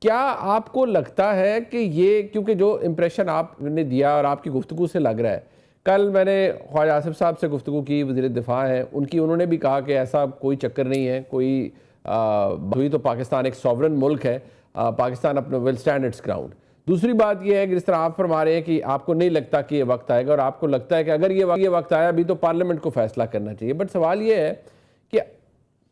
क्या आपको लगता है कि ये, क्योंकि जो इम्प्रेशन आपने दिया और आपकी गुफ्तगू से लग रहा है, कल मैंने ख्वाजा आसिफ साहब से गुफ्तगू की, वज़ीर दिफा हैं उनकी, उन्होंने भी कहा कि ऐसा कोई चक्कर नहीं है, कोई हुई तो पाकिस्तान एक सॉवरन मुल्क है, पाकिस्तान अपना विल स्टैंड इट्स ग्राउंड। दूसरी बात यह है कि जिस तरह आप फरमा रहे हैं कि आपको नहीं लगता कि ये वक्त आएगा, और आपको लगता है कि अगर ये वक्त आया भी तो पार्लियामेंट को फैसला करना चाहिए, बट सवाल ये है कि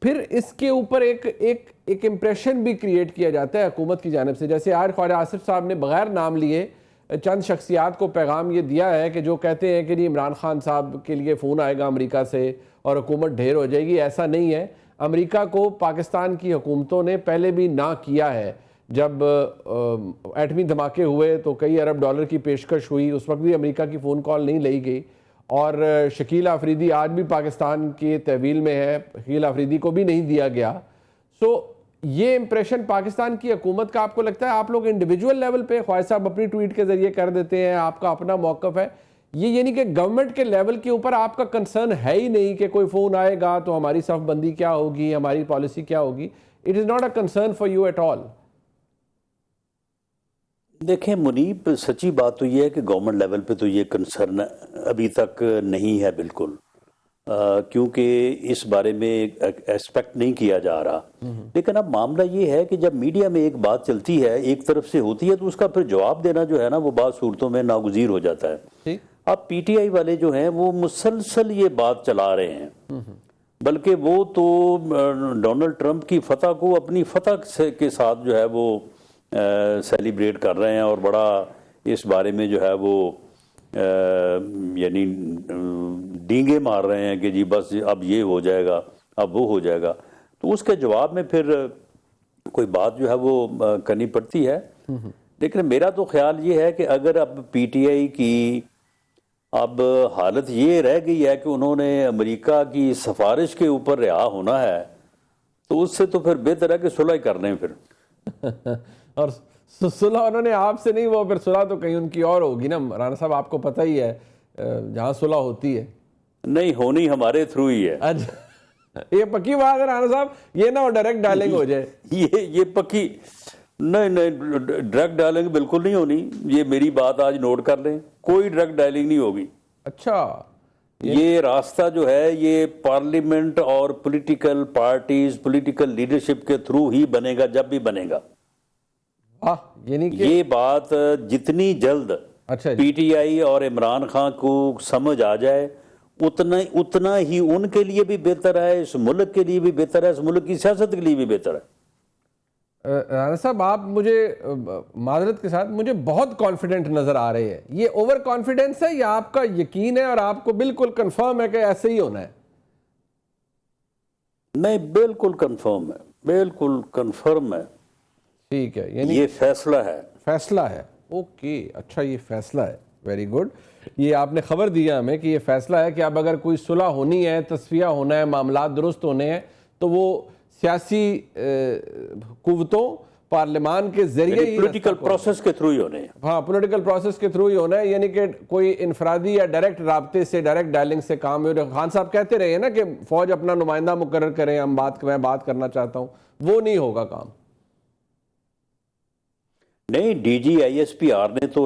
फिर इसके ऊपर एक इम्प्रेशन भी क्रिएट किया जाता है हुकूमत की जानिब से। जैसे आज ख्वाजा आसिफ साहब ने बगैर नाम लिए चंद शख्सियात को पैगाम ये दिया है कि जो कहते हैं कि जी इमरान खान साहब के लिए फ़ोन आएगा अमेरिका से और हुकूमत ढेर हो जाएगी। ऐसा नहीं है। अमेरिका को पाकिस्तान की हुकूमतों ने पहले भी ना किया है। जब एटमी धमाके हुए तो कई अरब डॉलर की पेशकश हुई, उस वक्त भी अमेरिका की फ़ोन कॉल नहीं ली गई। और शकील अफरीदी आज भी पाकिस्तान के तहवील में है, शकील अफरीदी को भी नहीं दिया गया। सो ये इंप्रेशन पाकिस्तान की हुकूमत का आपको लगता है, आप लोग इंडिविजुअल लेवल पे ख्वाजा साहब अपनी ट्वीट के जरिए कर देते हैं, आपका अपना मौक़िफ़ है ये, यानी कि गवर्नमेंट के लेवल के ऊपर आपका कंसर्न है ही नहीं कि कोई फ़ोन आएगा तो हमारी सफ़बंदी क्या होगी, हमारी पॉलिसी क्या होगी। It is not a concern for you at all. देखें मुनीब, सच्ची बात तो ये है कि गवर्नमेंट लेवल पे तो ये कंसर्न अभी तक नहीं है बिल्कुल, क्योंकि इस बारे में एक्सपेक्ट नहीं किया जा रहा। लेकिन अब मामला ये है कि जब मीडिया में एक बात चलती है, एक तरफ से होती है, तो उसका फिर जवाब देना जो है ना वो बात सूरतों में नागुज़ीर हो जाता है। अब पीटीआई वाले जो हैं वो मुसलसल ये बात चला रहे हैं, बल्कि वो तो डोनाल्ड ट्रंप की फतह को अपनी फतह के साथ जो है वो सेलिब्रेट कर रहे हैं और बड़ा इस बारे में जो है वो यानी डींगे मार रहे हैं कि जी बस अब ये हो जाएगा, अब वो हो जाएगा। तो उसके जवाब में फिर कोई बात जो है वो करनी पड़ती है। लेकिन मेरा तो ख्याल ये है कि अगर अब पीटीआई की अब हालत ये रह गई है कि उन्होंने अमेरिका की सिफारिश के ऊपर रिहा होना है, तो उससे तो फिर बेहतर है कि सुलह कर लें फिर। और सुलह उन्होंने आपसे नहीं, वो फिर सुलह तो कहीं उनकी और होगी ना राना साहब, आपको पता ही है जहाँ सुलह होती है। नहीं, होनी हमारे थ्रू ही है। अच्छा, ये पक्की बात है राना साहब, ये ना डायरेक्ट डायलिंग हो जाए। ये पक्की नहीं, डायरेक्ट डायलिंग बिल्कुल नहीं होनी। ये मेरी बात आज नोट कर लें, कोई डायरेक्ट डायलिंग नहीं होगी। अच्छा, ये रास्ता जो है ये पार्लियामेंट और पॉलिटिकल पार्टीज, पॉलिटिकल लीडरशिप के थ्रू ही बनेगा, जब भी बनेगा। यानी कि ये बात जितनी जल्द अच्छा पीटीआई और इमरान खान को समझ आ जाए उतना ही उनके लिए भी बेहतर है, इस मुल्क के लिए भी बेहतर है, इस मुल्क की सियासत के लिए भी बेहतर है। राना साहब, आप मुझे माजरत के साथ मुझे बहुत कॉन्फिडेंट नजर आ रहे हैं। ये ओवर कॉन्फिडेंस है या आपका यकीन है और आपको बिल्कुल कंफर्म है कि ऐसे ही होना है? नहीं, बिल्कुल कंफर्म है, बिल्कुल कंफर्म है। ठीक है, यानी ये फैसला है। फैसला है, ओके, अच्छा, ये फैसला है, वेरी गुड। ये आपने खबर दिया हमें कि ये फैसला है कि अब अगर कोई सुलह होनी है, तस्फिया होना है, मामलात दुरुस्त होने हैं, तो वो सियासी कुव्वतों पार्लियामान के जरिए ही, पॉलिटिकल प्रोसेस के थ्रू ही होने हैं। हाँ, पॉलिटिकल प्रोसेस के थ्रू ही होना है। यानी कि कोई इनफरादी या डायरेक्ट राब्ते से, डायरेक्ट डायलिंग से काम। खान साहब कहते रहे ना कि फौज अपना नुमाइंदा मुकर्रर करें, मैं बात करना चाहता हूँ, वो नहीं होगा काम। नहीं, डीजी आईएसपीआर ने तो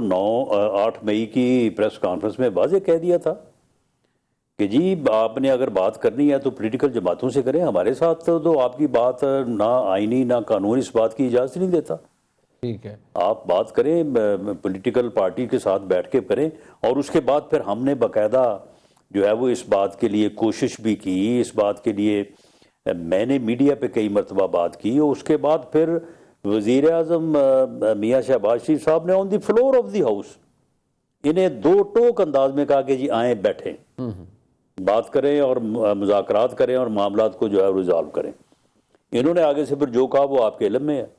8 मई की प्रेस कॉन्फ्रेंस में वाज़ेह कह दिया था कि जी आपने अगर बात करनी है तो पॉलिटिकल जमातों से करें, हमारे साथ तो आपकी बात ना आईनी ना कानून इस बात की इजाज़त नहीं देता। ठीक है, आप बात करें, पॉलिटिकल पार्टी के साथ बैठ के करें। और उसके बाद फिर हमने बाकायदा जो है वो इस बात के लिए कोशिश भी की, इस बात के लिए मैंने मीडिया पे कई मरतबा बात की। और उसके बाद फिर वज़ीर आज़म मियाँ शहबाज शरीफ साहब ने on the floor of the house इन्हें दो टोक अंदाज में कहा कि जी आए बैठें, बात करें और मुज़ाकरात करें और मामलात को जो है रिजॉल्व करें। इन्होंने आगे से फिर जो कहा वो आपके इल्म में है।